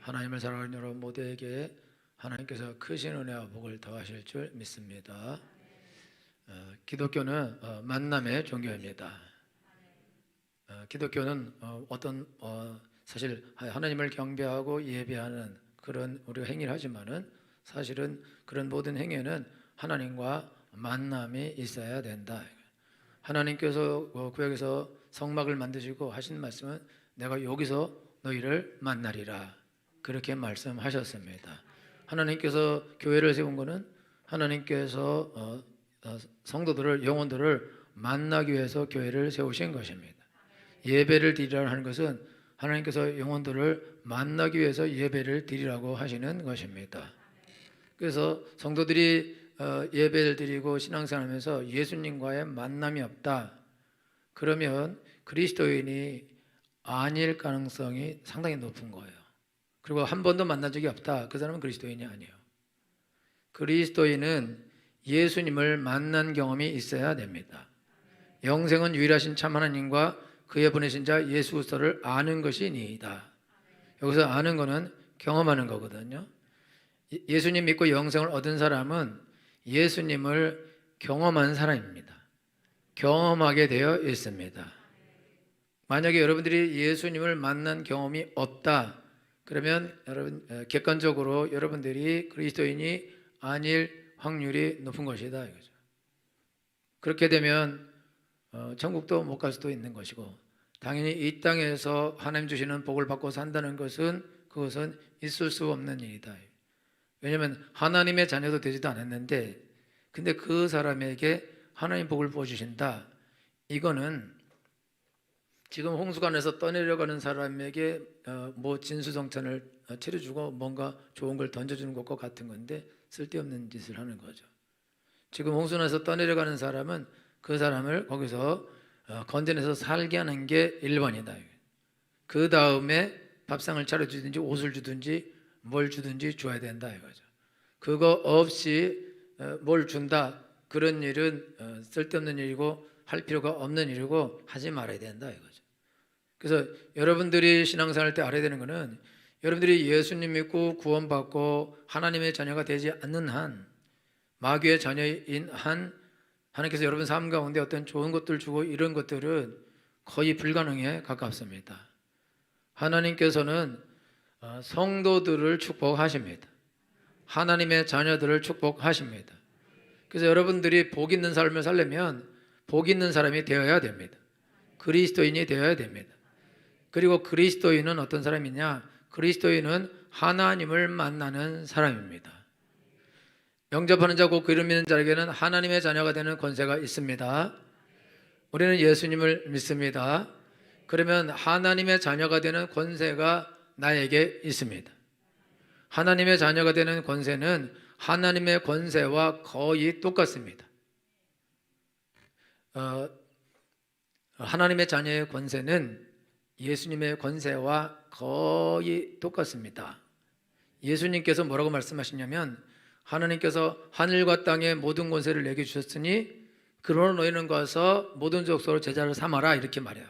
하나님을 사랑하는 여러분 모두에게 하나님께서 크신 은혜와 복을 더하실 줄 믿습니다. 기독교는 만남의 종교입니다. 기독교는 사실 하나님을 경배하고 예배하는 그런 우리가 행위를 하지만은 사실은 그런 모든 행위에는 하나님과 만남이 있어야 된다. 하나님께서 구약에서 성막을 만드시고 하신 말씀은 내가 여기서 너희를 만나리라 그렇게 말씀하셨습니다. 하나님께서 교회를 세운 것은 하나님께서 성도들을 영혼들을 만나기 위해서 교회를 세우신 것입니다. 예배를 드리라고 하는 것은 하나님께서 영혼들을 만나기 위해서 예배를 드리라고 하시는 것입니다. 그래서 성도들이 예배를 드리고 신앙생활하면서 예수님과의 만남이 없다 그러면 그리스도인이 아닐 가능성이 상당히 높은 거예요. 그리고 한 번도 만난 적이 없다 그 사람은 그리스도인이 아니에요. 그리스도인은 예수님을 만난 경험이 있어야 됩니다. 영생은 유일하신 참 하나님과 그의 보내신 자 예수 그리스도를 아는 것이니이다. 여기서 아는 거는 경험하는 거거든요. 예수님 믿고 영생을 얻은 사람은 예수님을 경험한 사람입니다. 경험하게 되어 있습니다. 만약에 여러분들이 예수님을 만난 경험이 없다 그러면 여러분 객관적으로 여러분들이 그리스도인이 아닐 확률이 높은 것이다 이거죠. 그렇게 되면 천국도 못 갈 수도 있는 것이고 당연히 이 땅에서 하나님 주시는 복을 받고 산다는 것은 그것은 있을 수 없는 일이다. 왜냐하면 하나님의 자녀도 되지도 않았는데 근데 그 사람에게 하나님 복을 부어주신다. 이거는 지금 홍수관에서 떠내려가는 사람에게 진수성찬을 차려주고 뭔가 좋은 걸 던져주는 것과 같은 건데 쓸데없는 짓을 하는 거죠. 지금 홍수관에서 떠내려가는 사람은 그 사람을 거기서 건져내서 살게 하는 게 1번이다. 그 다음에 밥상을 차려주든지 옷을 주든지 뭘 주든지 줘야 된다 이거죠. 그거 없이 뭘 준다 그런 일은 쓸데없는 일이고 할 필요가 없는 일이고 하지 말아야 된다 이거죠. 그래서 여러분들이 신앙생활 때 알아야 되는 것은 여러분들이 예수님 믿고 구원받고 하나님의 자녀가 되지 않는 한 마귀의 자녀인 한 하나님께서 여러분 삶 가운데 어떤 좋은 것들 주고 이런 것들은 거의 불가능에 가깝습니다. 하나님께서는 성도들을 축복하십니다. 하나님의 자녀들을 축복하십니다. 그래서 여러분들이 복 있는 삶을 살려면 복 있는 사람이 되어야 됩니다. 그리스도인이 되어야 됩니다. 그리고 그리스도인은 어떤 사람이냐? 그리스도인은 하나님을 만나는 사람입니다. 영접하는 자 곧 그 이름 믿는 자에게는 하나님의 자녀가 되는 권세가 있습니다. 우리는 예수님을 믿습니다. 그러면 하나님의 자녀가 되는 권세가 나에게 있습니다. 하나님의 자녀가 되는 권세는 하나님의 권세와 거의 똑같습니다. 하나님의 자녀의 권세는 예수님의 권세와 거의 똑같습니다. 예수님께서 뭐라고 말씀하시냐면 하나님께서 하늘과 땅의 모든 권세를 내게 주셨으니 그러므로 너희는 가서 모든 족속으로 제자를 삼아라 이렇게 말해요.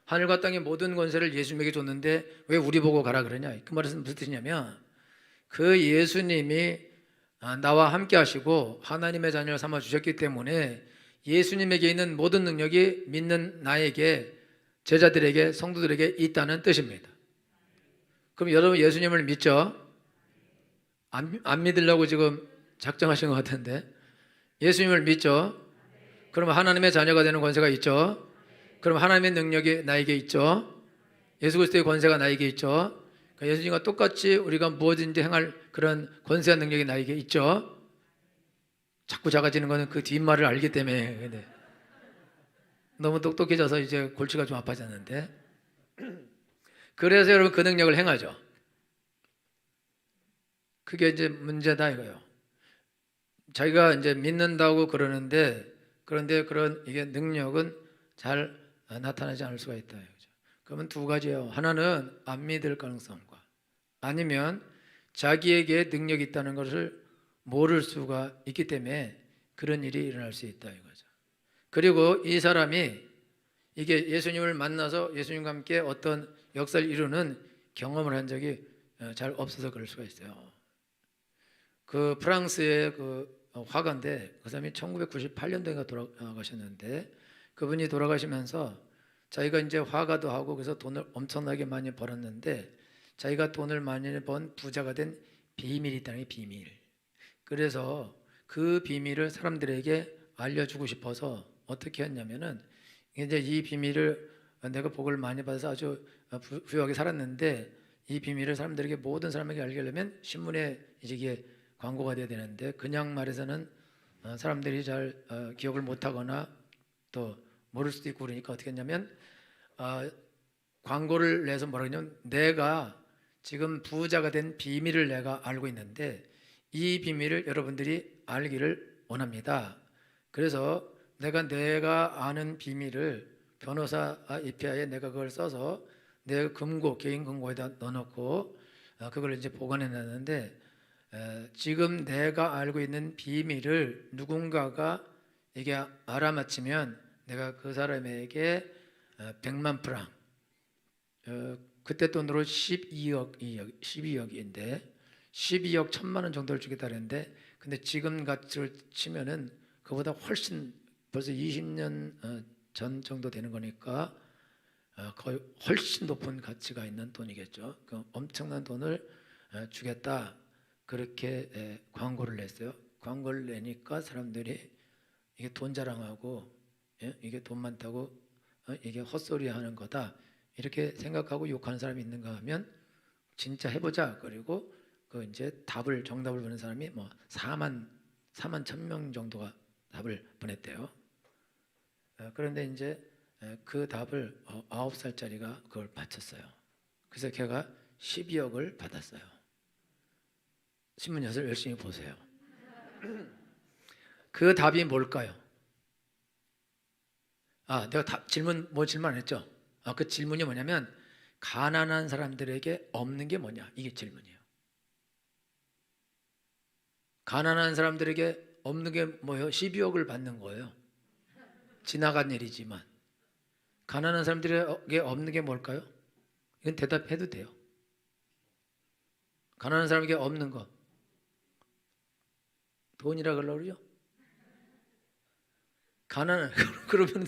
하늘과 땅의 모든 권세를 예수님에게 줬는데 왜 우리 보고 가라 그러냐? 그 말은 무슨 뜻이냐면 그 예수님이 나와 함께 하시고 하나님의 자녀를 삼아 주셨기 때문에 예수님에게 있는 모든 능력이 믿는 나에게 제자들에게 성도들에게 있다는 뜻입니다. 그럼 여러분 예수님을 믿죠? 안 믿으려고 지금 작정하신 것 같은데 예수님을 믿죠? 그럼 하나님의 자녀가 되는 권세가 있죠? 그럼 하나님의 능력이 나에게 있죠? 예수 그리스도의 권세가 나에게 있죠? 그러니까 예수님과 똑같이 우리가 무엇인지 행할 그런 권세와 능력이 나에게 있죠? 자꾸 작아지는 것은 그 뒷말을 알기 때문에 너무 똑똑해져서 이제 골치가 좀 아파졌는데 그래서 여러분 그 능력을 행하죠. 그게 이제 문제다 이거예요. 자기가 이제 믿는다고 그러는데 그런데 그런 이게 능력은 잘 나타나지 않을 수가 있다 이거죠. 그러면 두 가지예요. 하나는 안 믿을 가능성과 아니면 자기에게 능력이 있다는 것을 모를 수가 있기 때문에 그런 일이 일어날 수 있다 이거죠. 그리고 이 사람이 이게 예수님을 만나서 예수님과 함께 어떤 역사를 이루는 경험을 한 적이 잘 없어서 그럴 수가 있어요. 그 프랑스의 그 화가인데 그 사람이 1998년도에 돌아가셨는데 그분이 돌아가시면서 자기가 이제 화가도 하고 그래서 돈을 엄청나게 많이 벌었는데 자기가 돈을 많이 번 부자가 된 비밀이 있다는 게 비밀. 그래서 그 비밀을 사람들에게 알려주고 싶어서 어떻게 했냐면은 이제 이 비밀을 내가 복을 많이 받아서 아주 부유하게 살았는데 이 비밀을 사람들에게 모든 사람에게 알게 하려면 신문에 이제 이게 광고가 돼야 되는데 그냥 말해서는 사람들이 잘 기억을 못하거나 또 모를 수도 있고 그러니까 어떻게 했냐면 광고를 내서 뭐라 그러냐면 내가 지금 부자가 된 비밀을 내가 알고 있는데 이 비밀을 여러분들이 알기를 원합니다. 그래서 내가 아는 비밀을 변호사 입회하에 내가 그걸 써서 내 금고 개인 금고에다 넣어놓고 그걸 이제 보관해 놨는데 지금 내가 알고 있는 비밀을 누군가가 이게 알아맞히면 내가 그 사람에게 100만 프랑 그때 돈으로 12억인데 12억 1천만 원 정도를 주겠다 그랬는데 근데 지금 가치를 치면은 그보다 훨씬 벌써 20년 전 정도 되는 거니까 거의 훨씬 높은 가치가 있는 돈이겠죠. 그 엄청난 돈을 주겠다 그렇게 광고를 냈어요. 광고를 내니까 사람들이 이게 돈 자랑하고 이게 돈 많다고 이게 헛소리 하는 거다 이렇게 생각하고 욕하는 사람이 있는가 하면 진짜 해보자. 그리고 그 이제 정답을 보낸 사람이 뭐 4만 1,000명 정도가 답을 보냈대요. 그런데 이제 그 답을 9살짜리가 그걸 맞췄어요. 그래서 걔가 12억을 받았어요. 신문 엿을 열심히 보세요. 그 답이 뭘까요? 내가 질문 안 했죠? 그 질문이 뭐냐면 가난한 사람들에게 없는 게 뭐냐? 이게 질문이에요. 가난한 사람들에게 없는 게 뭐예요? 12억을 받는 거예요. 지나간 일이지만 가난한 사람들에게 없는 게 뭘까요? 이건 대답해도 돼요. 가난한 사람에게 없는 거 돈이라 그러려고 그러죠? 그러면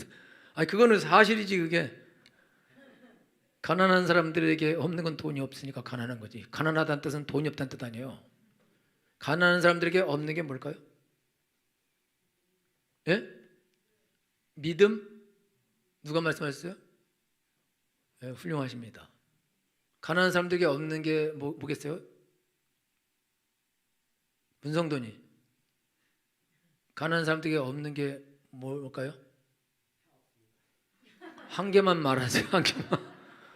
그거는 사실이지. 그게 가난한 사람들에게 없는 건 돈이 없으니까 가난한 거지. 가난하다는 뜻은 돈이 없다는 뜻 아니에요. 가난한 사람들에게 없는 게 뭘까요? 예? 믿음? 누가 말씀하셨어요? 예, 훌륭하십니다. 가난한 사람들에게 없는 게 뭐겠어요? 문성돈이 가난한 사람들에게 없는 게 뭘까요? 한 개만 말하세요. 한 개만.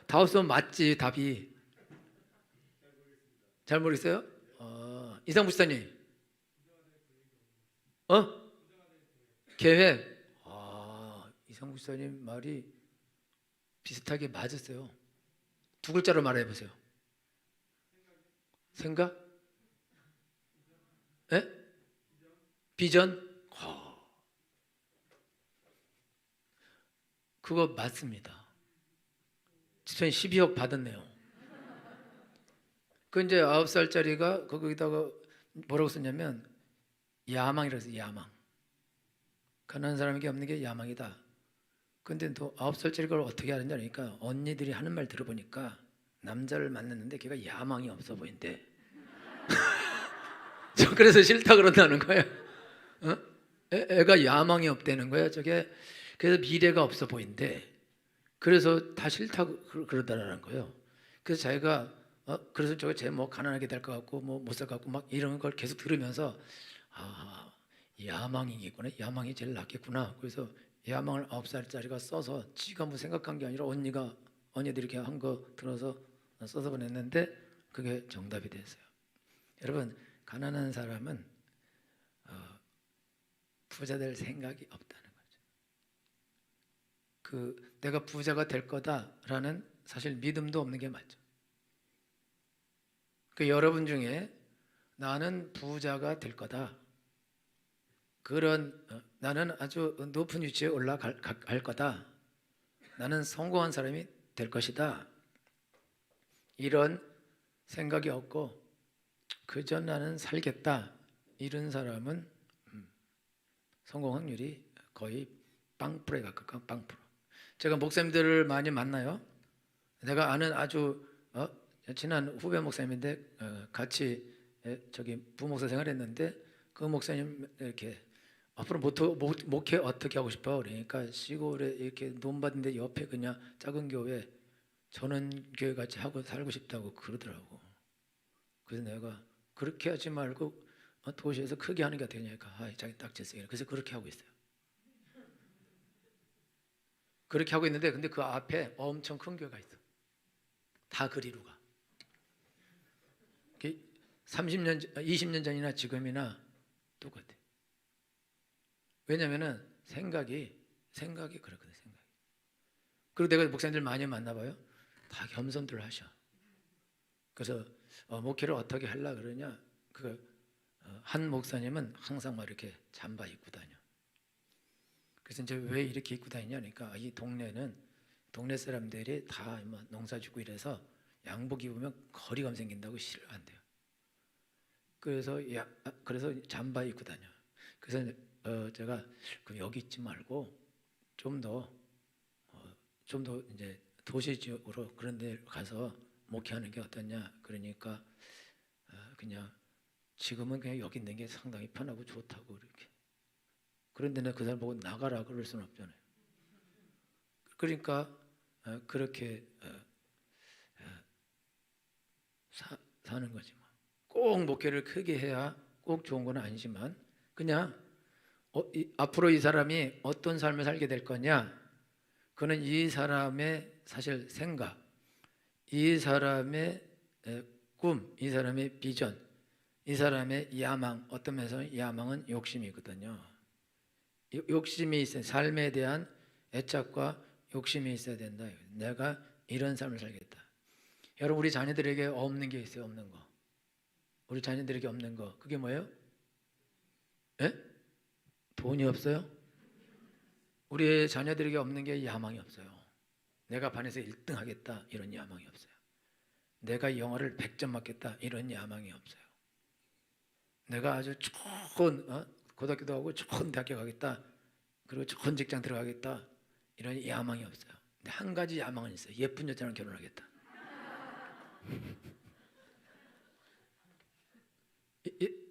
다 없으면 맞지 답이. 잘 모르겠어요? 이상 부사님. 계획. 이상 부사님 말이 비슷하게 맞았어요. 두 글자로 말해 보세요. 생각? 예? 비전? 그거 맞습니다. 집사님 12억 받았네요. 그 이제 9살짜리가 거기다가 뭐라고 썼냐면 야망이라고 했어요. 야망. 가난한 사람에게 없는 게 야망이다. 근데 또 9살짜리가 어떻게 하는지 아니까 언니들이 하는 말 들어보니까 남자를 만났는데 걔가 야망이 없어 보인대. 저 그래서 싫다 그런다는 거예요. 애가 야망이 없다는 거야. 저게 그래서 미래가 없어 보인대. 그래서 다 싫다 그러다라는 거예요. 그래서 자기가 그래서 저게 쟤뭐 가난하게 될 것 같고 뭐 못 살 것 같고 막 이런 걸 계속 들으면서 야망이겠구나. 야망이 제일 낫겠구나. 그래서 야망을 9살짜리가 써서 지가 뭐 생각한 게 아니라 언니들이 이렇게 한 거 들어서 써서 보냈는데 그게 정답이 됐어요. 여러분 가난한 사람은 부자 될 생각이 없다는 거죠. 내가 부자가 될 거다라는 사실 믿음도 없는 게 맞죠. 여러분 중에 나는 부자가 될 거다. 나는 아주 높은 위치에 올라갈 거다. 나는 성공한 사람이 될 것이다. 이런 생각이 없고 그저 나는 살겠다 이런 사람은 성공 확률이 거의 빵프로에 가깝고 빵프로. 제가 목사님들을 많이 만나요. 내가 아는 아주 친한 후배 목사님인데 같이 저기 부목사 생활했는데 그 목사님 이렇게 앞으로 목회 어떻게 하고 싶어? 그러니까 시골에 이렇게 돈 받는데 옆에 그냥 작은 교회 전원교회 같이 하고 살고 싶다고 그러더라고. 그래서 내가 그렇게 하지 말고 도시에서 크게 하는 게 어떻겠냐니까 자기 딱 쳤어요. 그래서 그렇게 하고 있어요. 그렇게 하고 있는데 근데 그 앞에 엄청 큰 교회가 있어. 다 그리로 가. 30년, 20년 전이나 지금이나 똑같아. 왜냐면은 생각이 그렇거든. 생각이. 그리고 내가 목사님들 많이 만나봐요. 다 겸손들 하셔. 그래서 목회를 어떻게 하려 그러냐? 한 목사님은 항상 막 이렇게 잠바 입고 다녀. 그래서 이제 왜 이렇게 입고 다니냐? 그러니까 이 동네는 동네 사람들이 다 농사짓고 이래서 양복 입으면 거리감 생긴다고 싫어한대요. 그래서 잠바 입고 다녀. 그래서 제가 그럼 여기 있지 말고 좀 더 이제 도시 지역으로 그런 데 가서 목회하는 게 어떠냐? 그러니까 그냥 지금은 그냥 여기 있는 게 상당히 편하고 좋다고 이렇게. 그런데 내가 그 사람 보고 나가라 그럴 수는 없잖아요. 그러니까 그렇게 사는 거지 뭐. 꼭 목회를 크게 해야 꼭 좋은 건 아니지만 그냥 앞으로 이 사람이 어떤 삶을 살게 될 거냐? 그는 이 사람의 사실 생각, 이 사람의 꿈, 이 사람의 비전, 이 사람의 야망, 어떤 면에서 야망은 욕심이거든요. 욕심이 있어요. 삶에 대한 애착과 욕심이 있어야 된다. 내가 이런 삶을 살겠다. 여러분 우리 자녀들에게 없는 게 있어요. 없는 거. 우리 자녀들에게 없는 거. 그게 뭐예요? 예? 돈이 없어요? 우리 자녀들에게 없는 게 야망이 없어요. 내가 반에서 1등 하겠다 이런 야망이 없어요. 내가 영어를 100점 맞겠다 이런 야망이 없어요. 내가 아주 좋은 고등학교도 하고 좋은 대학교 가겠다 그리고 좋은 직장 들어가겠다 이런 야망이 없어요. 근데 한 가지 야망은 있어요. 예쁜 여자랑 결혼하겠다.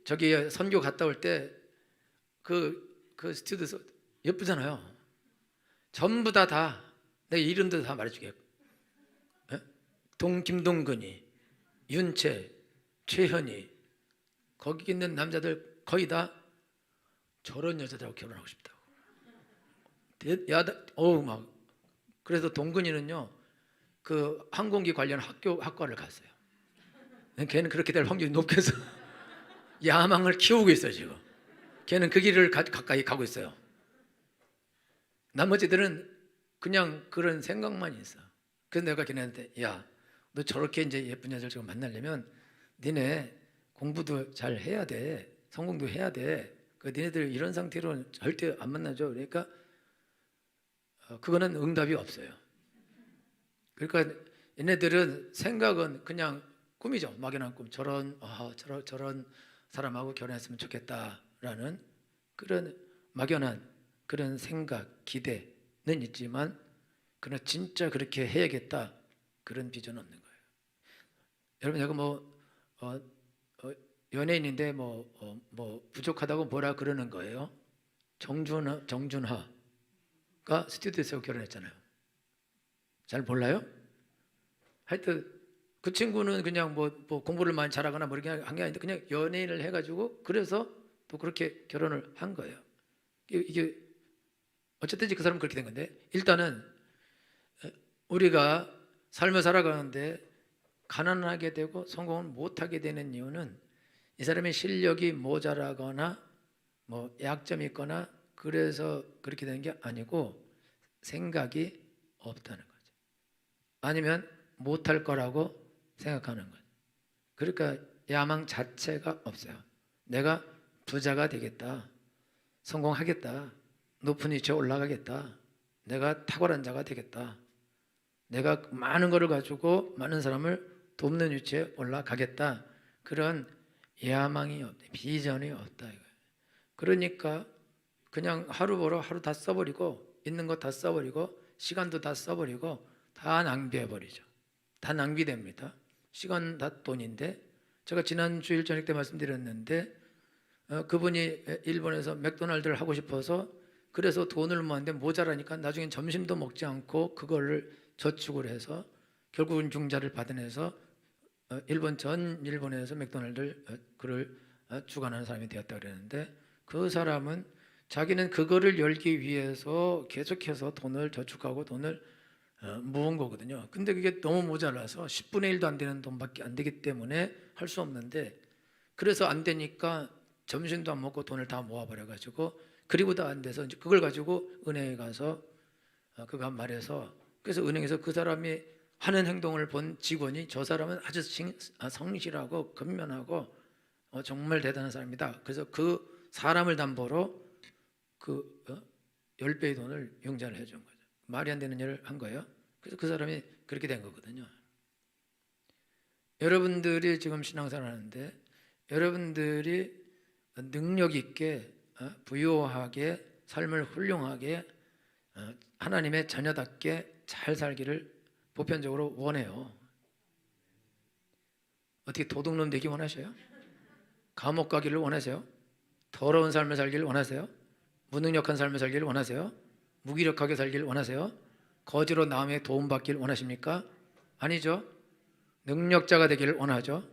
저기 선교 갔다 올 때 그 스튜디오에서 예쁘잖아요. 전부 다 내 이름도 다 말해주게. 김동근이, 윤채, 최현이 거기 있는 남자들 거의 다 저런 여자들하고 결혼하고 싶다고. 막 그래서 동근이는요 그 항공기 관련 학과를 갔어요. 걔는 그렇게 될 확률이 높겠어. 야망을 키우고 있어요 지금. 걔는 그 길을 가까이 가고 있어요. 나머지들은 그냥 그런 생각만 있어. 그래서 내가 걔네한테 너 저렇게 이제 예쁜 여자를 지금 만나려면 니네 공부도 잘 해야 돼. 성공도 해야 돼. 니네들 이런 상태로는 절대 안 만나죠. 그러니까 그거는 응답이 없어요. 그러니까 얘네들은 생각은 그냥 꿈이죠. 막연한 꿈. 저런 사람하고 결혼했으면 좋겠다라는 그런 막연한 그런 생각, 기대는 있지만 그러나 진짜 그렇게 해야겠다 그런 비전은 없는 거예요. 여러분 내가 연예인인데 부족하다고 뭐라 그러는 거예요? 정준하가 스튜디오에서 결혼했잖아요. 잘 몰라요? 하여튼 그 친구는 그냥 공부를 많이 잘하거나 이렇게 한 게 아닌데 그냥 연예인을 해가지고 그래서 또 그렇게 결혼을 한 거예요. 이게 어쨌든 그 사람은 그렇게 된 건데 일단은 우리가 삶을 살아가는데 가난하게 되고 성공을 못하게 되는 이유는 이 사람의 실력이 모자라거나 약점이 있거나 그래서 그렇게 되는 게 아니고 생각이 없다는 거죠. 아니면 못할 거라고 생각하는 거죠. 그러니까 야망 자체가 없어요. 내가 부자가 되겠다, 성공하겠다, 높은 위치에 올라가겠다, 내가 탁월한 자가 되겠다, 내가 많은 것을 가지고 많은 사람을 돕는 위치에 올라가겠다. 그런 야망이 없다. 비전이 없다. 그러니까 그냥 하루 벌어 하루 다 써버리고 있는 거 다 써버리고 시간도 다 써버리고 다 낭비해버리죠. 다 낭비됩니다. 시간 다 돈인데 제가 지난 주일 저녁 때 말씀드렸는데 그분이 일본에서 맥도날드를 하고 싶어서 그래서 돈을 모았는데 모자라니까 나중엔 점심도 먹지 않고 그거를 저축을 해서 결국은 융자를 받아내서 일본에서 맥도날드를 그를 주관하는 사람이 되었다 그랬는데 그 사람은 자기는 그거를 열기 위해서 계속해서 돈을 저축하고 돈을 모은 거거든요. 근데 그게 너무 모자라서 10분의 1도 안 되는 돈밖에 안 되기 때문에 할 수 없는데 그래서 안 되니까 점심도 안 먹고 돈을 다 모아버려가지고 그리고도 안 돼서 이제 그걸 가지고 은행에 가서 그가 말해서 그래서 은행에서 그 사람이 하는 행동을 본 직원이 저 사람은 아주 성실하고 근면하고 정말 대단한 사람이다. 그래서 그 사람을 담보로 그 10배의 돈을 융자를 해준 거죠. 말이 안 되는 일을 한 거예요. 그래서 그 사람이 그렇게 된 거거든요. 여러분들이 지금 신앙생활 하는데 여러분들이 능력 있게 부유하게 삶을 훌륭하게 하나님의 자녀답게 잘 살기를 보편적으로 원해요. 어떻게 도둑놈 되기 원하세요? 감옥 가기를 원하세요? 더러운 삶을 살기를 원하세요? 무능력한 삶을 살기를 원하세요? 무기력하게 살기를 원하세요? 거지로 남의 도움받기를 원하십니까? 아니죠. 능력자가 되기를 원하죠.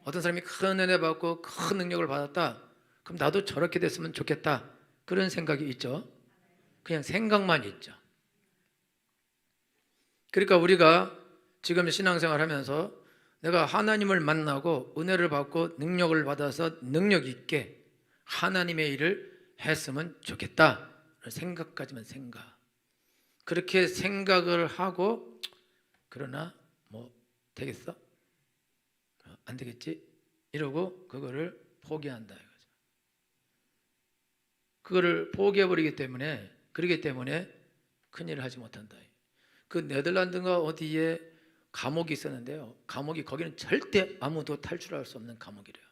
어떤 사람이 큰 은혜 받고 큰 능력을 받았다. 그럼 나도 저렇게 됐으면 좋겠다. 그런 생각이 있죠. 그냥 생각만 있죠. 그러니까 우리가 지금 신앙생활 하면서 내가 하나님을 만나고 은혜를 받고 능력을 받아서 능력 있게 하나님의 일을 했으면 좋겠다. 생각까지만 생각. 그렇게 생각을 하고 그러나 뭐 되겠어? 안 되겠지? 이러고 그거를 포기한다 이거죠. 그거를 포기해버리기 때문에 그러기 때문에 큰일을 하지 못한다. 그 네덜란드가 어디에 감옥이 있었는데요. 감옥이 거기는 절대 아무도 탈출할 수 없는 감옥이래요.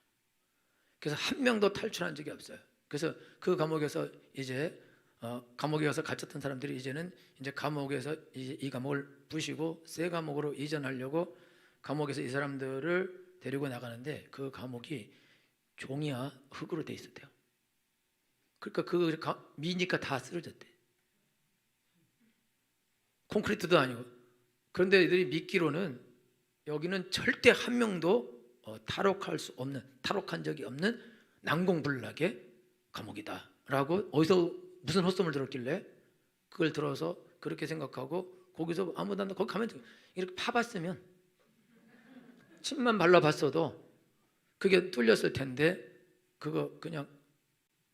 그래서 한 명도 탈출한 적이 없어요. 그래서 그 감옥에서 이제 감옥에 가서 갇혔던 사람들이 이제는 이제 감옥에서 이 감옥을 부시고 새 감옥으로 이전하려고 감옥에서 이 사람들을 데리고 나가는데 그 감옥이 종이와 흙으로 돼 있었대요. 그러니까 그 미니까 다 쓰러졌대. 콘크리트도 아니고. 그런데 이들이 믿기로는 여기는 절대 한 명도 탈옥한 적이 없는 난공불락의 감옥이다 라고 어디서 무슨 헛소문을 들었길래 그걸 들어서 그렇게 생각하고 거기서 아무도 안 거기 가면 이렇게 파봤으면 침만 발라봤어도 그게 뚫렸을 텐데 그거 그냥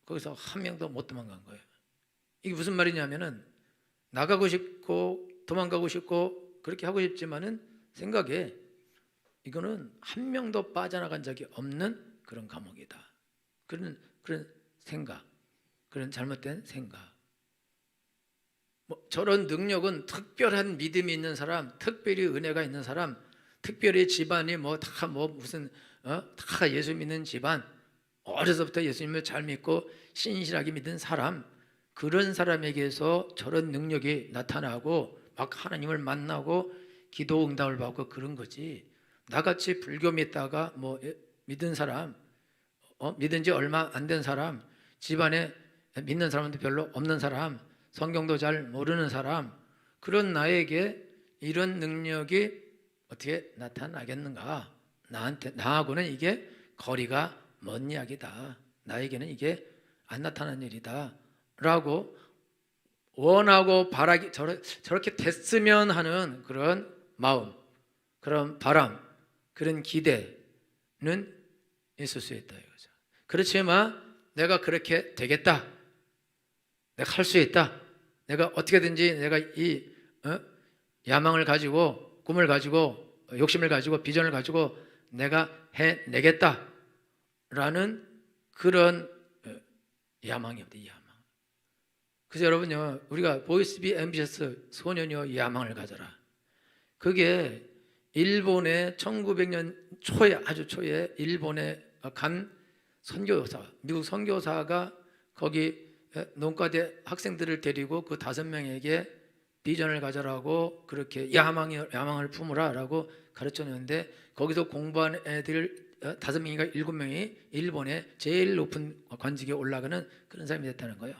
거기서 한 명도 못 도망간 거예요. 이게 무슨 말이냐면은 나가고 싶고 도망가고 싶고 그렇게 하고 싶지만은 생각에 이거는 한 명도 빠져나간 적이 없는 그런 감옥이다. 그런 생각, 그런 잘못된 생각. 뭐 저런 능력은 특별한 믿음이 있는 사람, 특별히 은혜가 있는 사람, 특별히 집안이 다 예수 믿는 집안, 어려서부터 예수님을 잘 믿고 신실하게 믿은 사람, 그런 사람에게서 저런 능력이 나타나고 막 하나님을 만나고 기도 응답을 받고 그런 거지. 나같이 불교 믿다가 믿은 사람, 믿은 지 얼마 안 된 사람, 집안에 믿는 사람도 별로 없는 사람, 성경도 잘 모르는 사람, 그런 나에게 이런 능력이 어떻게 나타나겠는가? 나하고는 이게 거리가 먼 이야기다. 나에게는 이게 안 나타나는 일이다 라고 원하고 바라기 저렇게 됐으면 하는 그런 마음, 그런 바람, 그런 기대는 있을 수 있다 이거죠. 그렇지만 내가 그렇게 되겠다, 내가 할 수 있다, 내가 어떻게든지 내가 이 야망을 가지고 꿈을 가지고 욕심을 가지고 비전을 가지고 내가 해내겠다라는 그런 야망이 없다. 야망. 그래서 여러분요, 우리가 보이스 비 앰비셔스, 소년이여 야망을 가져라. 그게 일본의 1900년 초에, 아주 초에 일본에 간 선교사, 미국 선교사가 거기 농과대 학생들을 데리고 그 5명에게 비전을 가져라고 그렇게 야망을 품으라라고 가르쳤는데, 거기서 공부한 애들 5명인가 7명이 일본의 제일 높은 관직에 올라가는 그런 사람이 됐다는 거예요.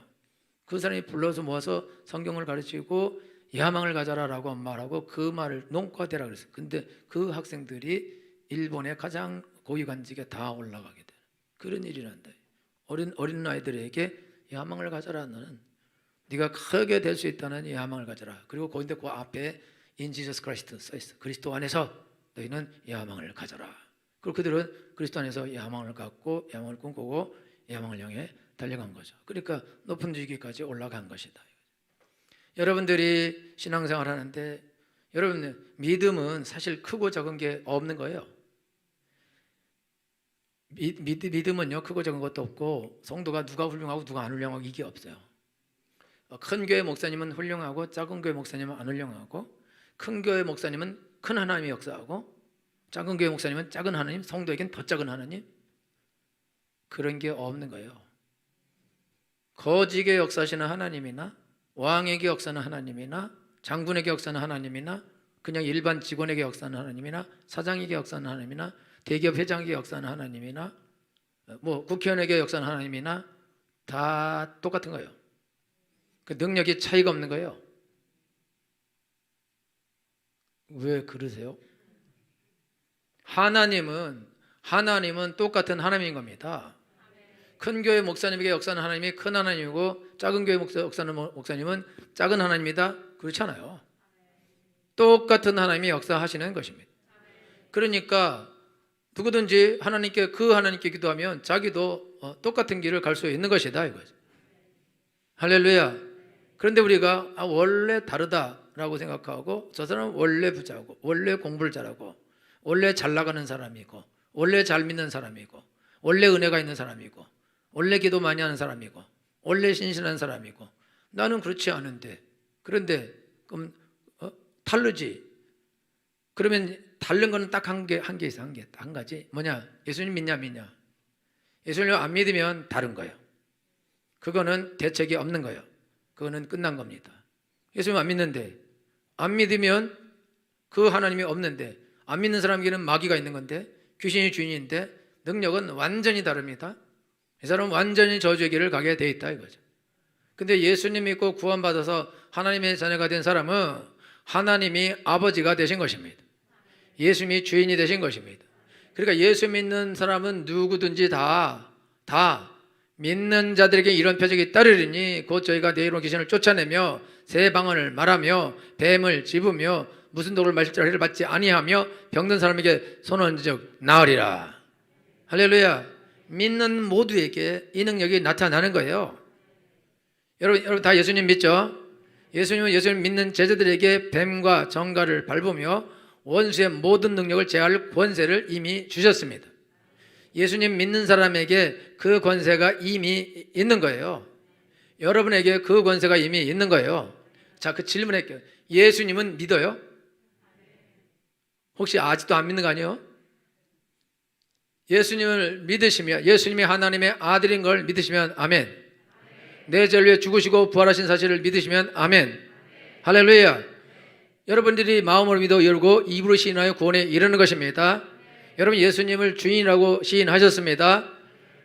그 사람이 불러서 모아서 성경을 가르치고 야망을 가져라라고 말하고 그 말을 농과대라 그랬어요. 근데 그 학생들이 일본의 가장 고위 관직에 다 올라가게 되는 그런 일이 난다. 어린 아이들에게 야망을 가져라. 너는 네가 크게 될 수 있다는 야망을 가져라. 그리고 거기데 그 앞에 In Jesus Christ 써 있어. 그리스도 안에서 너희는 야망을 가져라. 그리고 그들은 그리스도 안에서 야망을 갖고 야망을 꿈꾸고 야망을 향해 달려간 거죠. 그러니까 높은 지기까지 올라간 것이다. 여러분들이 신앙생활 하는데 여러분 믿음은 사실 크고 작은 게 없는 거예요. 믿음은요 크고 작은 것도 없고 성도가 누가 훌륭하고 누가 안 훌륭하고 이게 없어요. 큰 교회 목사님은 훌륭하고 작은 교회 목사님은 안 훌륭하고, 큰 교회 목사님은 큰 하나님이 역사하고 작은 교회 목사님은 작은 하나님, 성도에겐 더 작은 하나님, 그런 게 없는 거예요. 거지게 역사하시는 하나님이나 왕에게 역사하는 하나님이나 장군에게 역사하는 하나님이나 그냥 일반 직원에게 역사하는 하나님이나 사장에게 역사하는 하나님이나 대기업 회장에게 역사하는 하나님이나 뭐 국회의원에게 역사하는 하나님이나 다 똑같은 거예요. 그 능력이 차이가 없는 거예요. 왜 그러세요? 하나님은 똑같은 하나님인 겁니다. 큰 교회 목사님에게 역사하는 하나님이 큰 하나님이고 작은 교회 역사하는 목사님은 작은 하나님이다, 그렇잖아요. 똑같은 하나님이 역사하시는 것입니다. 그러니까 누구든지 하나님께 기도하면 자기도 똑같은 길을 갈 수 있는 것이다 이거죠. 할렐루야. 그런데 우리가 원래 다르다라고 생각하고 저 사람은 원래 부자고 원래 공부를 잘하고 원래 잘 나가는 사람이고 원래 잘 믿는 사람이고 원래 은혜가 있는 사람이고 원래 기도 많이 하는 사람이고 원래 신실한 사람이고 나는 그렇지 않은데, 그런데 그럼 다르지. 그러면 다른 거는 딱 한 개 있어. 한 가지. 뭐냐? 예수님 믿냐? 예수님 안 믿으면 다른 거예요. 그거는 대책이 없는 거예요. 그거는 끝난 겁니다. 예수님 안 믿는데, 안 믿으면 그 하나님이 없는데, 안 믿는 사람에게는 마귀가 있는 건데 귀신이 주인인데 능력은 완전히 다릅니다. 이 사람은 완전히 저주의 길을 가게 돼 있다 이거죠. 근데 예수님 믿고 구원받아서 하나님의 자녀가 된 사람은 하나님이 아버지가 되신 것입니다. 예수님이 주인이 되신 것입니다. 그러니까 예수 믿는 사람은 누구든지 다 믿는 자들에게 이런 표적이 따르리니 곧 저희가 내 이름으로 귀신을 쫓아내며 새 방언을 말하며 뱀을 집으며 무슨 독을 마실 줄 해를 받지 아니하며 병든 사람에게 손 얹은 적 나으리라. 할렐루야. 믿는 모두에게 이 능력이 나타나는 거예요. 여러분 다 예수님 믿죠? 예수님은 예수님 믿는 제자들에게 뱀과 정갈을 밟으며 원수의 모든 능력을 제할 권세를 이미 주셨습니다. 예수님 믿는 사람에게 그 권세가 이미 있는 거예요. 여러분에게 그 권세가 이미 있는 거예요. 자, 그 질문할게요. 예수님은 믿어요? 혹시 아직도 안 믿는 거 아니에요? 예수님을 믿으시면, 예수님이 하나님의 아들인 걸 믿으시면 아멘. 내 죄를 위해 죽으시고 부활하신 사실을 믿으시면 아멘. 할렐루야. 여러분들이 마음으로 믿어 열고 입으로 시인하여 구원에 이르는 것입니다. 여러분 예수님을 주인이라고 시인하셨습니다.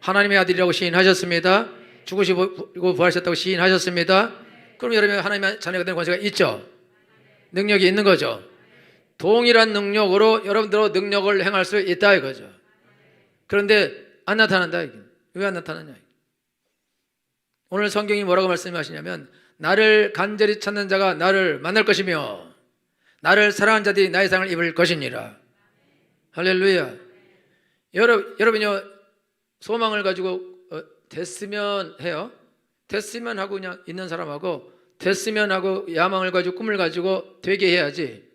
하나님의 아들이라고 시인하셨습니다. 죽으시고 부활하셨다고 시인하셨습니다. 그럼 여러분 하나님의 자녀가 되는 권세가 있죠. 능력이 있는 거죠. 동일한 능력으로 여러분들도 능력을 행할 수 있다 이거죠. 그런데 안 나타난다. 왜 안 나타나냐? 오늘 성경이 뭐라고 말씀하시냐면 나를 간절히 찾는 자가 나를 만날 것이며 나를 사랑하는 자들이 나의 상을 입을 것이니라. 할렐루야. 여러분요 소망을 가지고 됐으면 해요. 됐으면 하고 그냥 있는 사람하고 됐으면 하고 야망을 가지고 꿈을 가지고 되게 해야지.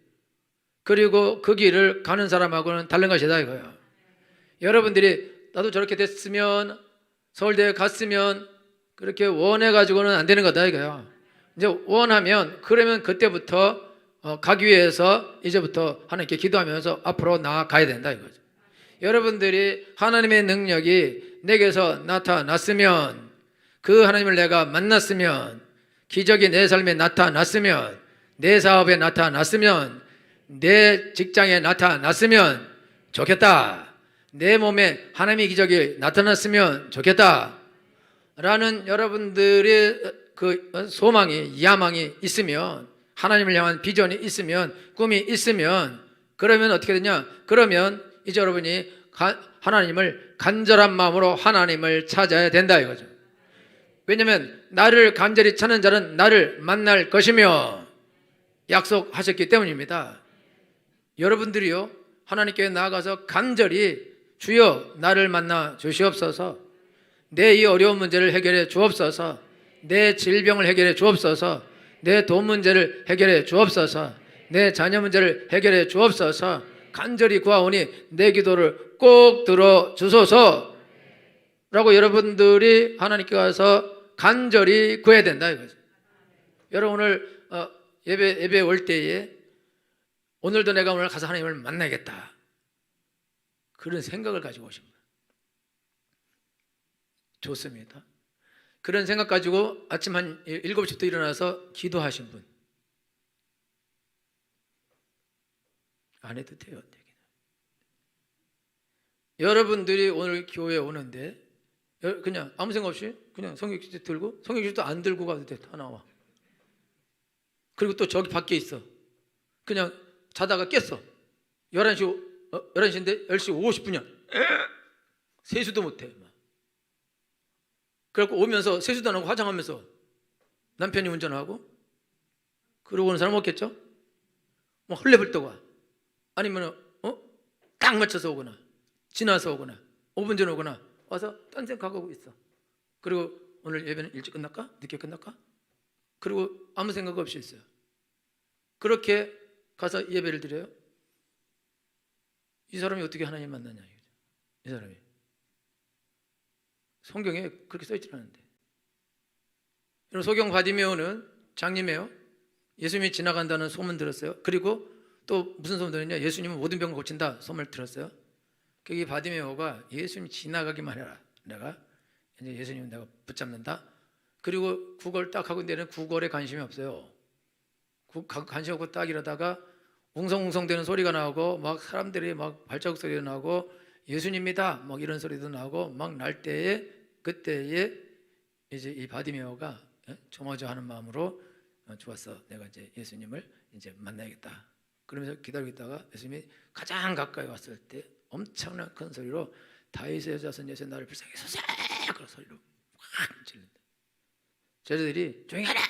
그리고 그 길을 가는 사람하고는 다른 것이다 이거예요. 여러분들이 나도 저렇게 됐으면 서울대에 갔으면 그렇게 원해가지고는 안 되는 거다 이거예요. 이제 원하면 그러면 그때부터 가기 위해서 이제부터 하나님께 기도하면서 앞으로 나아가야 된다 이거죠. 여러분들이 하나님의 능력이 내게서 나타났으면, 그 하나님을 내가 만났으면, 기적이 내 삶에 나타났으면, 내 사업에 나타났으면, 내 직장에 나타났으면 좋겠다, 내 몸에 하나님의 기적이 나타났으면 좋겠다 라는 여러분들의 그 소망이, 야망이 있으면, 하나님을 향한 비전이 있으면, 꿈이 있으면, 그러면 어떻게 되냐? 그러면 이제 여러분이 하나님을 간절한 마음으로 하나님을 찾아야 된다 이거죠. 왜냐하면 나를 간절히 찾는 자는 나를 만날 것이며 약속하셨기 때문입니다. 여러분들이요, 하나님께 나아가서 간절히 주여 나를 만나 주시옵소서, 내 이 어려운 문제를 해결해 주옵소서, 내 질병을 해결해 주옵소서, 내 돈 문제를 해결해 주옵소서, 내 자녀 문제를 해결해 주옵소서 간절히 구하오니 내 기도를 꼭 들어주소서 라고 여러분들이 하나님께 가서 간절히 구해야 된다 이거죠. 여러분 오늘 예배 올 때에 오늘도 내가 오늘 가서 하나님을 만나야겠다, 그런 생각을 가지고 오신 분 좋습니다. 그런 생각 가지고 아침 한 7시부터 일어나서 기도하신 분 안 해도 돼요. 여러분들이 오늘 교회에 오는데 그냥 아무 생각 없이 그냥 성경책 들고, 성경책도 안 들고 가도 돼. 다 나와. 그리고 또 저기 밖에 있어. 그냥 자다가 깼어. 11시인데 10시 50분이야. 세수도 못해. 그래갖고 오면서 세수도 안 하고 화장하면서 남편이 운전하고, 그러고 오는 사람 없겠죠? 뭐 헐레벌떡 와. 아니면 딱 맞춰서 오거나 지나서 오거나 5분 전에 오거나 와서 딴 생각하고 있어. 그리고 오늘 예배는 일찍 끝날까? 늦게 끝날까? 그리고 아무 생각 없이 있어요. 그렇게 가서 예배를 드려요. 이 사람이 어떻게 하나님 만나냐, 이 사람이. 성경에 그렇게 써있지 않은데. 여러분, 소경 바디메오는 장님이에요. 예수님이 지나간다는 소문 들었어요. 그리고 또 무슨 소문 들었냐? 예수님은 모든 병을 고친다 소문을 들었어요. 거기 바디메오가 예수님 지나가기만 해라, 내가 이제 예수님 내가 붙잡는다. 그리고 구걸 딱 하고 있는데 구걸에 관심이 없어요. 관심 없고 딱 이러다가 웅성웅성 되는 소리가 나오고 막 사람들이 막 발자국 소리가 나고 예수님이다 막 이런 소리도 나고 막 날 때에, 그때에 이제 이 바디메오가 조마조하는 마음으로 좋았어, 내가 이제 예수님을 이제 만나야겠다. 그러면서 기다리고 있다가 예수님이 가장 가까이 왔을 때 엄청난 큰 소리로 다윗의 자손 예수의 나를 불쌍히 여소서, 그런 소리로 확 질른다. 제자들이 조용히 하라,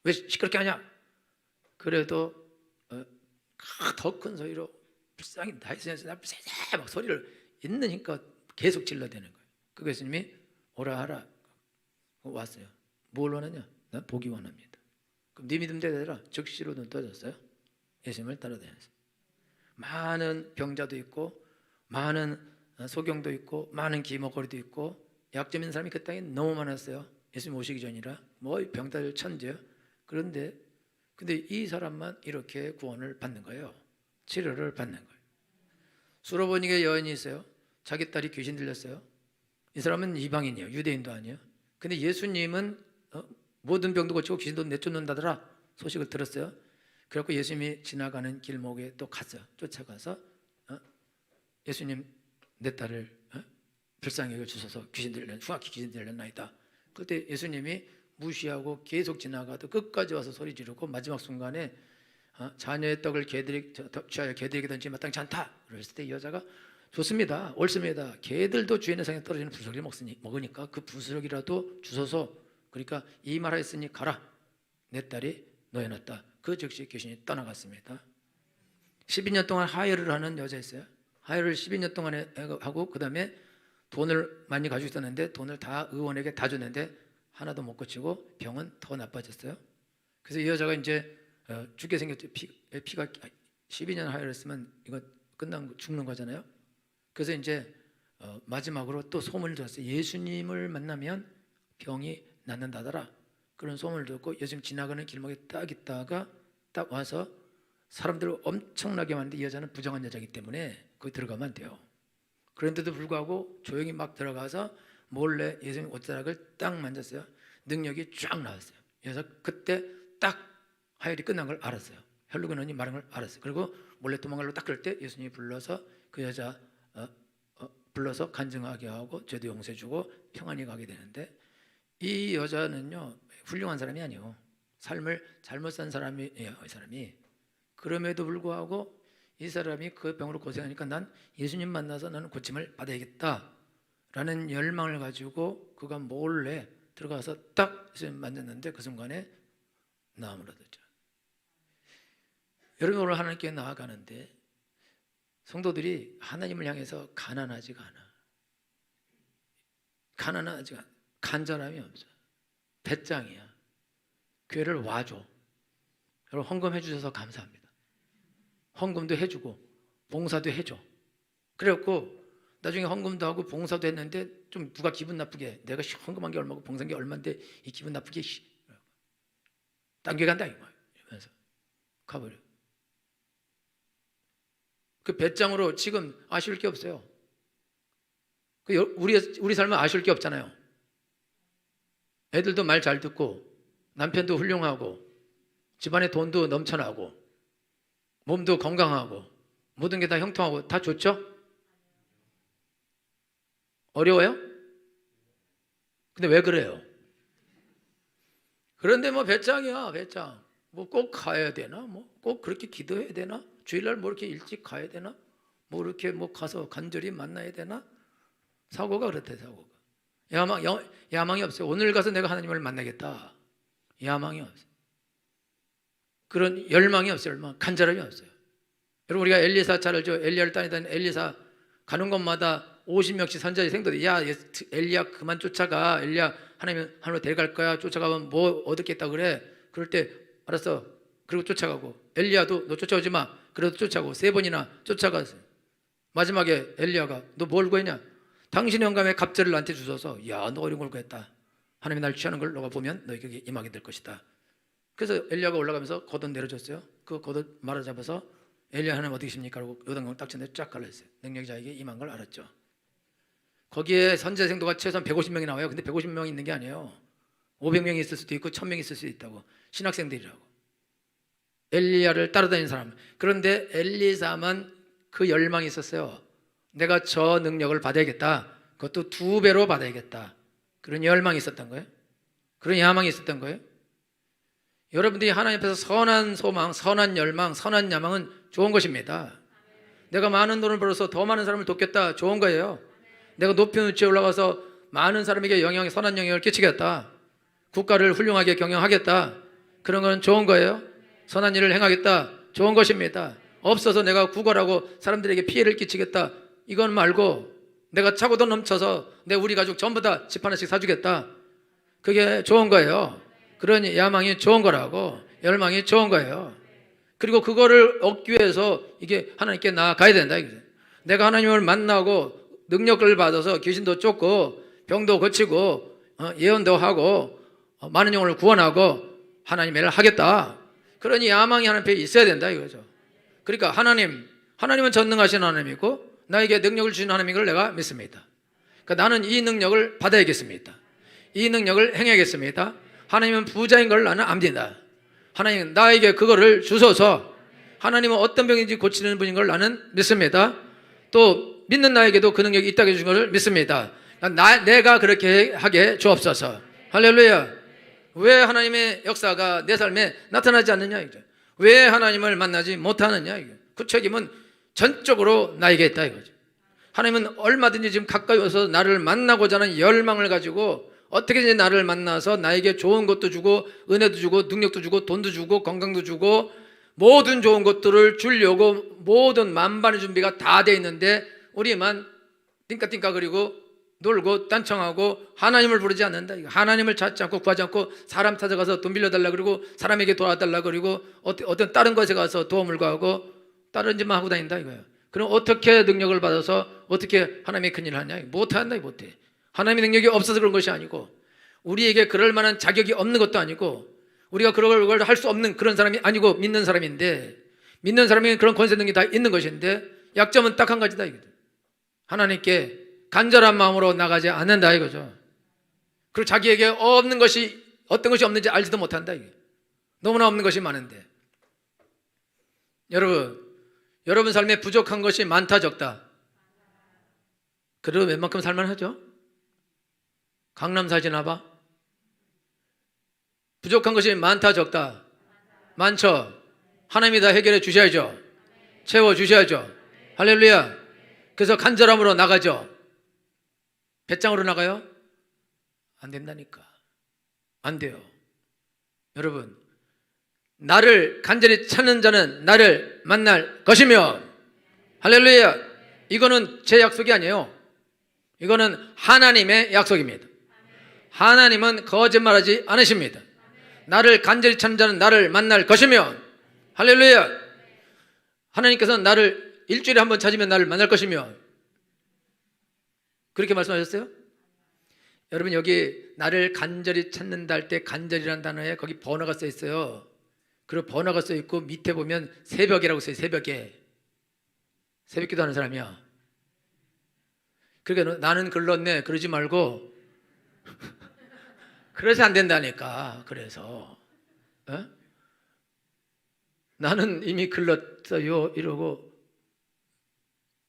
왜 시끄럽게 하냐. 그래도 더 큰 소리로 불쌍히 다윗의 자손 나를 불쌍히 막 소리를 있는 힘껏 계속 질러대는 거예요. 그 예수님이 오라 하라 왔어요. 뭘 원하냐? 난 보기 원합니다. 그럼 네 믿음 대대라 즉시로 눈 떠졌어요. 예수님을 따라다녔어요. 많은 병자도 있고 많은 소경도 있고 많은 기머거리도 있고 약점 있는 사람이 그 땅에 너무 많았어요. 예수님 오시기 전이라 뭐 병자들 천재요. 근데 이 사람만 이렇게 구원을 받는 거예요. 치료를 받는 거예요. 수로보니게 여인이 있어요. 자기 딸이 귀신 들렸어요. 이 사람은 이방인이에요. 유대인도 아니에요. 근데 예수님은 모든 병도 고치고 귀신도 내쫓는다더라 소식을 들었어요. 그래갖고 예수님이 지나가는 길목에 또 갔어요. 쫓아가서 예수님 내 딸을 불쌍히 여겨주셔서 흉악히 귀신 들렸나이다. 그때 예수님이 무시하고 계속 지나가도 끝까지 와서 소리 지르고 마지막 순간에 자녀의 떡을 취하여 개들에게 던지기 마땅치 않다 그랬을 때 이 여자가 좋습니다, 옳습니다, 개들도 주인의 상에 떨어지는 부스러기를 먹으니까 그 부스러기라도 주소서. 그러니까 이 말하였으니 가라, 내 딸이 놓여놨다. 그 즉시 귀신이 떠나갔습니다. 12년 동안 하혈을 하는 여자였어요. 하혈을 12년 동안 하고 그 다음에 돈을 많이 가지고 있었는데 돈을 다 의원에게 다 줬는데 하나도 못 고치고 병은 더 나빠졌어요. 그래서 이 여자가 이제 죽게 생겼죠. 피가 12년 하혈을 했으면 이거 죽는 거잖아요. 그래서 이제 마지막으로 또 소문을 들었어요. 예수님을 만나면 병이 낫는다더라. 그런 소문을 듣고 예수님 지나가는 길목에 딱 있다가 딱 와서 사람들을 엄청나게 만드는 이 여자는 부정한 여자이기 때문에 거기 들어가면 안 돼요. 그런데도 불구하고 조용히 막 들어가서 몰래 예수님 옷자락을 딱 만졌어요. 능력이 쫙 나왔어요. 그래서 그때 딱 하혈이 끝난 걸 알았어요. 혈루근원이 마른 걸 알았어요. 그리고 몰래 도망가려고 딱 그럴 때 예수님이 불러서 그 여자 불러서 간증하게 하고 죄도 용서해주고 평안히 가게 되는데, 이 여자는요 훌륭한 사람이 아니에요. 삶을 잘못 산 사람이에요. 이 사람이. 그럼에도 불구하고 이 사람이 그 병으로 고생하니까 난 예수님 만나서 나는 고침을 받아야겠다라는 열망을 가지고 그가 몰래 들어가서 딱 예수님 만졌는데 그 순간에 나음을 얻었죠. 여러분 오늘 하나님께 나아가는데 성도들이 하나님을 향해서 가난하지가 않아. 가난하지가 않아. 간절함이 없어. 배짱이야. 교회를 와줘. 여러분 헌금해 주셔서 감사합니다. 헌금도 해주고 봉사도 해줘. 그래갖고 나중에 헌금도 하고 봉사도 했는데 좀 누가 기분 나쁘게 해. 내가 헌금한 게 얼마고 봉사한 게 얼마인데 이 기분 나쁘게 딴 게 간다 이러면서 가버려. 그 배짱으로 지금 아쉬울 게 없어요. 우리 삶은 아쉬울 게 없잖아요. 애들도 말 잘 듣고 남편도 훌륭하고 집안에 돈도 넘쳐나고 몸도 건강하고 모든 게 다 형통하고 다 좋죠? 어려워요? 근데 왜 그래요? 그런데 뭐 배짱이야, 배짱. 뭐 꼭 가야 되나? 뭐 꼭 그렇게 기도해야 되나? 주일날 뭐 이렇게 일찍 가야 되나? 뭐 이렇게 뭐 가서 간절히 만나야 되나? 사고가 그렇대, 사고가. 야망이 없어요. 오늘 가서 내가 하나님을 만나겠다. 야망이 없어요. 그런 열망이 없어요. 열망, 간절함이 없어요. 여러분 우리가 엘리사 잘 알죠? 엘리야를 따르던 엘리사 가는 곳마다 50명씩 선지자의 생도들이 야 엘리야 그만 쫓아가. 엘리야 하나님으로 데려갈 거야. 쫓아가면 뭐 얻겠다 그래. 그럴 때 알았어. 그리고 쫓아가고 엘리야도 너 쫓아오지 마. 그래도 쫓아가고 3번이나 쫓아갔어요. 마지막에 엘리야가 너 뭘 구했냐? 당신의 영감의 갑절을 나한테 주셔서 야 너 어려운 걸 구했다. 하나님이 날 취하는 걸 너가 보면 너에게 임하게 될 것이다. 그래서 엘리야가 올라가면서 겉옷 내려줬어요. 그 겉옷 말아 잡아서 엘리야 하나님 어디 계십니까? 라고 요단강을 딱 치는데 쫙 갈라졌어요. 능력이 자에게 임한 걸 알았죠. 거기에 선지자 생도가 최소한 150명이 나와요. 근데 150명이 있는 게 아니에요. 500명이 있을 수도 있고 1000명이 있을 수도 있다고. 신학생들이라고. 엘리야를 따라다니는 사람. 그런데 엘리사만 그 열망이 있었어요. 내가 저 능력을 받아야겠다. 그것도 2배로 받아야겠다. 그런 열망이 있었던 거예요. 그런 야망이 있었던 거예요. 여러분들이 하나님 앞에서 선한 소망, 선한 열망, 선한 야망은 좋은 것입니다. 내가 많은 돈을 벌어서 더 많은 사람을 돕겠다. 좋은 거예요. 내가 높은 위치에 올라가서 많은 사람에게 선한 영향을 끼치겠다. 국가를 훌륭하게 경영하겠다. 그런 건 좋은 거예요. 선한 일을 행하겠다. 좋은 것입니다. 없어서 내가 구걸하고 사람들에게 피해를 끼치겠다. 이건 말고 내가 차고도 넘쳐서 우리 가족 전부 다 집 하나씩 사주겠다. 그게 좋은 거예요. 그런 야망이 좋은 거라고. 열망이 좋은 거예요. 그리고 그거를 얻기 위해서 이게 하나님께 나아가야 된다. 내가 하나님을 만나고 능력을 받아서 귀신도 쫓고 병도 고치고 예언도 하고 많은 영혼을 구원하고 하나님의 일을 하겠다. 그러니 야망이 하나님 앞에 있어야 된다 이거죠. 그러니까 하나님은 전능하신 하나님이고 나에게 능력을 주신 하나님인 걸 내가 믿습니다. 그러니까 나는 이 능력을 받아야겠습니다. 이 능력을 행해야겠습니다. 하나님은 부자인 걸 나는 압니다. 하나님은 나에게 그거를 주셔서 하나님은 어떤 병인지 고치는 분인 걸 나는 믿습니다. 또 믿는 나에게도 그 능력이 있다고 해주신 것을 믿습니다. 내가 그렇게 하게 주옵소서. 할렐루야. 왜 하나님의 역사가 내 삶에 나타나지 않느냐 이거죠. 왜 하나님을 만나지 못하느냐 이거. 그 책임은 전적으로 나에게 있다 이거죠. 하나님은 얼마든지 지금 가까이 와서 나를 만나고자 하는 열망을 가지고 어떻게든지 나를 만나서 나에게 좋은 것도 주고 은혜도 주고 능력도 주고 돈도 주고 건강도 주고 모든 좋은 것들을 주려고 모든 만반의 준비가 다 돼 있는데 우리만 띵까띵까 그리고 놀고 딴청하고 하나님을 부르지 않는다. 하나님을 찾지 않고 구하지 않고 사람 찾아가서 돈 빌려달라 그러고 사람에게 도와달라 그러고 어떤 다른 것에 가서 도움을 구하고 다른 짓만 하고 다닌다 이거예요. 그럼 어떻게 능력을 받아서 어떻게 하나님의 큰일을 하냐? 못한다 못해. 하나님의 능력이 없어서 그런 것이 아니고 우리에게 그럴 만한 자격이 없는 것도 아니고 우리가 그걸 할 수 없는 그런 사람이 아니고 믿는 사람인데, 믿는 사람이 그런 권세 능력이 다 있는 것인데 약점은 딱 한 가지다 이거죠. 하나님께 간절한 마음으로 나가지 않는다 이거죠. 그리고 자기에게 없는 것이 어떤 것이 없는지 알지도 못한다 이게. 너무나 없는 것이 많은데. 여러분 삶에 부족한 것이 많다 적다? 그래도 웬만큼 살만하죠? 강남 사시나 봐? 부족한 것이 많다 적다? 많죠? 하나님이 다 해결해 주셔야죠. 채워 주셔야죠. 할렐루야. 그래서 간절함으로 나가죠. 배짱으로 나가요? 안 된다니까. 안 돼요. 여러분, 나를 간절히 찾는 자는 나를 만날 것이며, 할렐루야. 이거는 제 약속이 아니에요. 이거는 하나님의 약속입니다. 하나님은 거짓말하지 않으십니다. 나를 간절히 찾는 자는 나를 만날 것이며, 할렐루야. 하나님께서는 나를 일주일에 한 번 찾으면 나를 만날 것이며, 그렇게 말씀하셨어요? 여러분, 여기 나를 간절히 찾는다 할 때 간절이라는 단어에 거기 번호가 써 있어요. 그리고 번호가 써 있고 밑에 보면 새벽이라고 써요. 새벽에. 새벽기도 하는 사람이야. 그러니까 나는 글렀네 그러지 말고 그래서 안 된다니까. 그래서 나는 이미 글렀어요 이러고,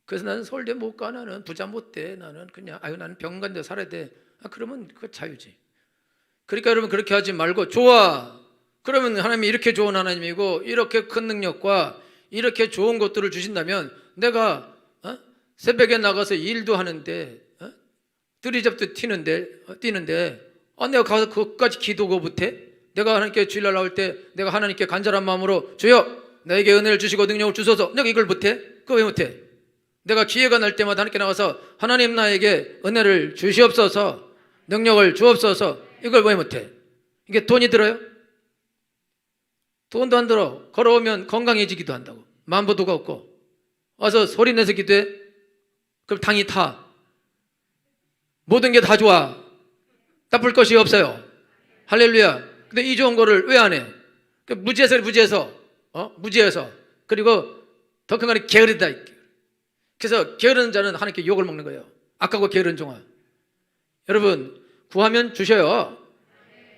그래서 나는 서울대 못 가, 나는 부자 못 돼, 나는 그냥 나는 병원 간데 살아야 돼. 그러면 그거 자유지. 그러니까 여러분 그렇게 하지 말고, 좋아, 그러면 하나님이 이렇게 좋은 하나님이고 이렇게 큰 능력과 이렇게 좋은 것들을 주신다면 내가 새벽에 나가서 일도 하는데 뜨리잡도 뛰는데 내가 가서 그것까지 기도고 못해? 내가 하나님께 주일날 나올 때 내가 하나님께 간절한 마음으로 주여 나에게 은혜를 주시고 능력을 주소서, 내가 이걸 못해? 그거 왜 못해? 내가 기회가 날 때마다 하나님께 나가서 하나님 나에게 은혜를 주시옵소서, 능력을 주옵소서, 이걸 왜 못해? 이게 돈이 들어요? 돈도 안 들어. 걸어오면 건강해지기도 한다고. 만보도가 없고 와서 소리 내서 기도해? 그럼 당이 타. 모든 게 다 좋아. 나쁠 것이 없어요. 할렐루야. 근데 이 좋은 거를 왜 안 해? 무지해서 무지해서. 그리고 더 큰 거는 게으르다. 그래서 게으른 자는 하나님께 욕을 먹는 거예요. 악하고 게으른 종아. 여러분, 구하면 주셔요.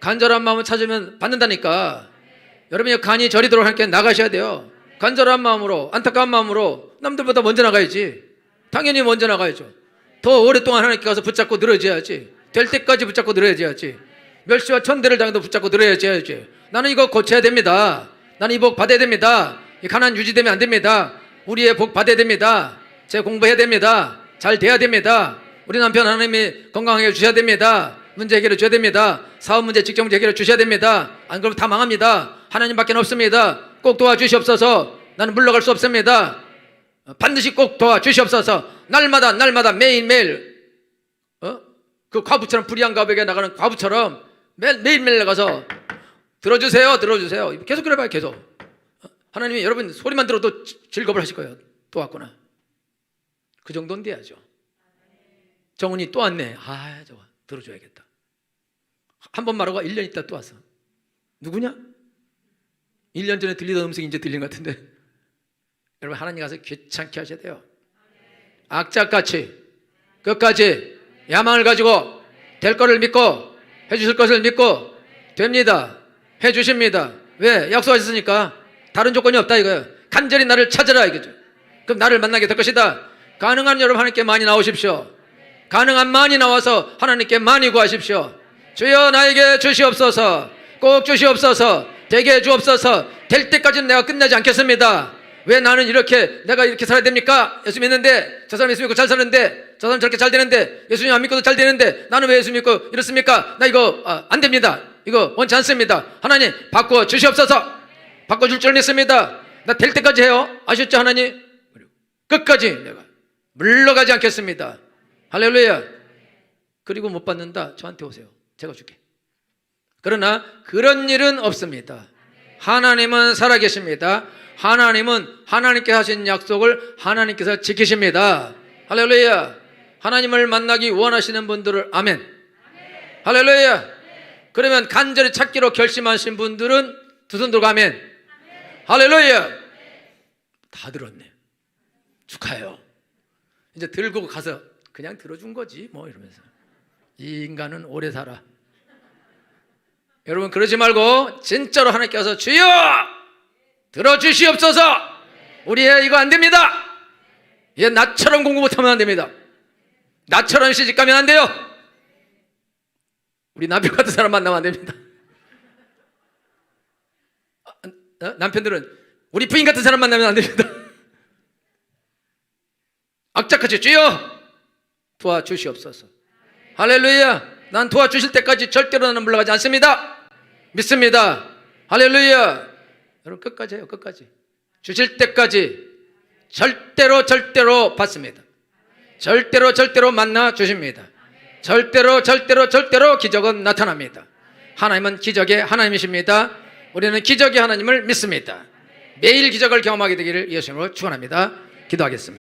간절한 마음을 찾으면 받는다니까. 여러분이 간이 저리도록 하나님께 나가셔야 돼요. 간절한 마음으로, 안타까운 마음으로. 남들보다 먼저 나가야지. 당연히 먼저 나가야죠. 더 오랫동안 하나님께 가서 붙잡고 늘어져야지. 될 때까지 붙잡고 늘어져야지. 멸시와 천대를 당해도 붙잡고 늘어져야지. 나는 이거 고쳐야 됩니다. 나는 이 복 받아야 됩니다. 이 가난 유지되면 안 됩니다. 우리의 복 받아야 됩니다. 제 공부해야 됩니다. 잘 돼야 됩니다. 우리 남편 하나님이 건강하게 주셔야 됩니다. 문제 해결해 줘야 됩니다. 사업 문제, 직장 문제 해결해 주셔야 됩니다. 안 그러면 다 망합니다. 하나님밖에 없습니다. 꼭 도와주시옵소서. 나는 물러갈 수 없습니다. 반드시 꼭 도와주시옵소서. 날마다 매일매일 그 과부처럼, 불의한 과부에게 나가는 과부처럼 매일매일 나가서 들어주세요. 계속 그래봐요. 계속. 하나님이 여러분 소리만 들어도 즐거움을 하실 거예요. 또 왔구나. 그 정도는 돼야죠. 정은이 또 왔네. 저거 들어줘야겠다. 한 번 말하고 1년 있다 또 왔어. 누구냐? 1년 전에 들리던 음성이 이제 들린 것 같은데. 여러분, 하나님 가서 귀찮게 하셔야 돼요. 악착같이 끝까지 야망을 가지고 될 거를 믿고 해주실 것을 믿고 됩니다. 해주십니다. 왜? 약속하셨으니까. 다른 조건이 없다 이거예요. 간절히 나를 찾으라 이거죠. 그럼 나를 만나게 될 것이다. 가능한 여러분 하나님께 많이 나오십시오. 가능한 많이 나와서 하나님께 많이 구하십시오. 주여 나에게 주시옵소서. 꼭 주시옵소서. 되게 해주옵소서. 될 때까지는 내가 끝나지 않겠습니다. 왜 나는 내가 이렇게 살아야 됩니까? 예수 믿는데, 저 사람 예수 믿고 잘 사는데, 저 사람 저렇게 잘 되는데, 예수님 안 믿고도 잘 되는데, 나는 왜 예수 믿고 이렇습니까? 나 이거 안 됩니다. 이거 원치 않습니다. 하나님 바꿔 주시옵소서. 바꿔줄 줄 믿습니다. 나 될 때까지 해요. 아셨죠 하나님? 끝까지 내가 물러가지 않겠습니다. 할렐루야. 그리고 못 받는다, 저한테 오세요. 제가 줄게. 그러나 그런 일은 없습니다. 하나님은 살아계십니다. 하나님은 하나님께 하신 약속을 하나님께서 지키십니다. 할렐루야. 하나님을 만나기 원하시는 분들을 아멘. 할렐루야. 그러면 간절히 찾기로 결심하신 분들은 두 손 들고 아멘. 할렐루야. 다 들었네. 축하해요. 이제 들고 가서 그냥 들어준 거지 뭐 이러면서 이 인간은 오래 살아. 여러분 그러지 말고 진짜로 하나님께 와서 주여 들어주시옵소서. 우리 애 이거 안 됩니다. 얘 나처럼 공부 못하면 안 됩니다. 나처럼 시집가면 안 돼요. 우리 남편 같은 사람 만나면 안 됩니다. 남편들은 우리 부인 같은 사람 만나면 안 됩니다. 악착같이 주여 도와주시옵소서. 할렐루야. 난 도와주실 때까지 절대로 나는 물러가지 않습니다. 믿습니다. 할렐루야. 여러분 끝까지 해요. 끝까지 주실 때까지 절대로 받습니다. 절대로 만나 주십니다. 절대로 기적은 나타납니다. 하나님은 기적의 하나님이십니다. 우리는 기적의 하나님을 믿습니다. 매일 기적을 경험하게 되기를 예수님으로 축원합니다. 기도하겠습니다.